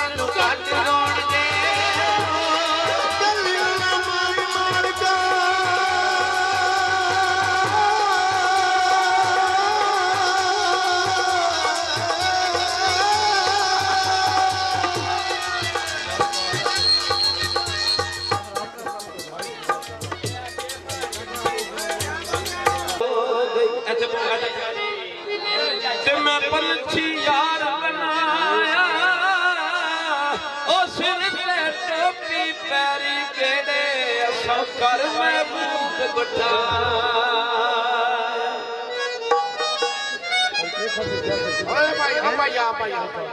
ਤੈਨੂੰ ਘੱਟ ਰੋਣਗੇ ਗੱਲਾਂ ਨਾ ਮਾਰ ਮਾਰ ਕੇ ਤੇ ਮੈਂ ਪੰਛੀ ਯਾਰ ਬਣਾਇਆ ਉਹ ਸਿਰ ਤੇ ਟੋਪੀ ਪੈਰੀ ਕਿਹੜੇ ਅਸਾਂ ਕਰ ਮਹਿਬੂਬ ਬਿਠਾਇਆ ਓਏ ਭਾਈ ਆ ਭਾਈ ਆ ਭਾਈ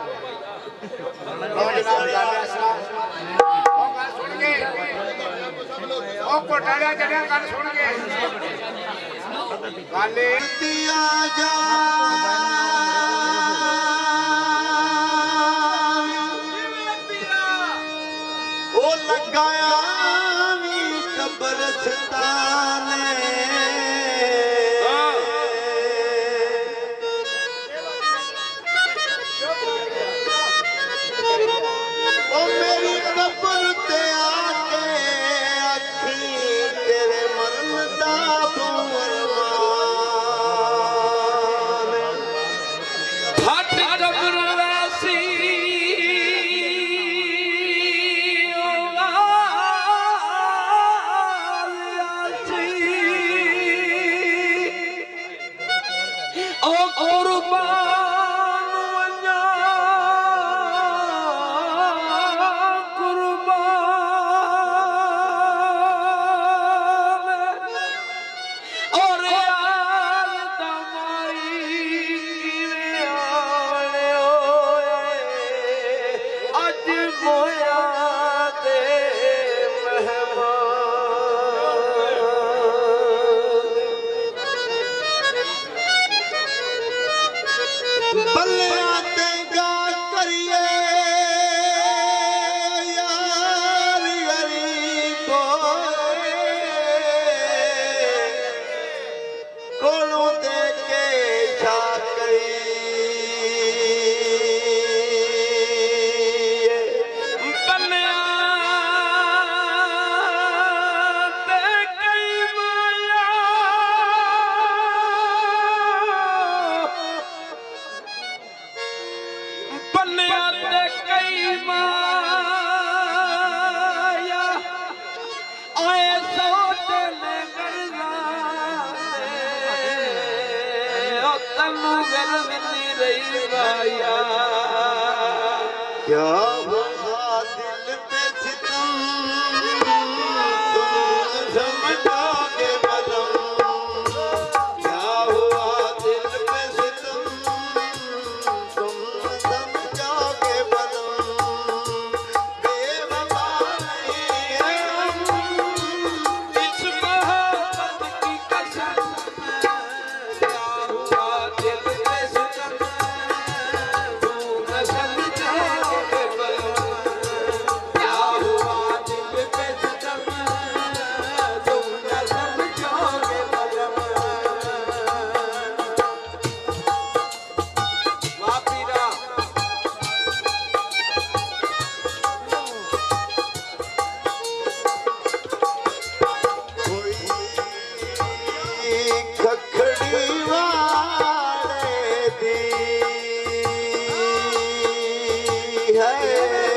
ਉਹ ਜਨਾਬ ਜਾਨੇ ਅਸਲਾ ਉਹ ਗੱਲ ਸੁਣ ਕੇ ਉਹ ਕੋਟਾੜਾ ਜੜਿਆ ਗੱਲ ਸੁਣ ਕੇ गाले दिया जा ओ लगाया नी कब्रिस्तान ओ मेरी कब्र ते आके अखी तेरे मरन दा क्या हुआ दिल पे सितम तुम समझोगे बलम क्या हुआ दिल पे सितम तुम समझोगे बलम बेवफा नहीं है हम इस मोहब्बत की कसम क्या हुआ दिल पे सितम है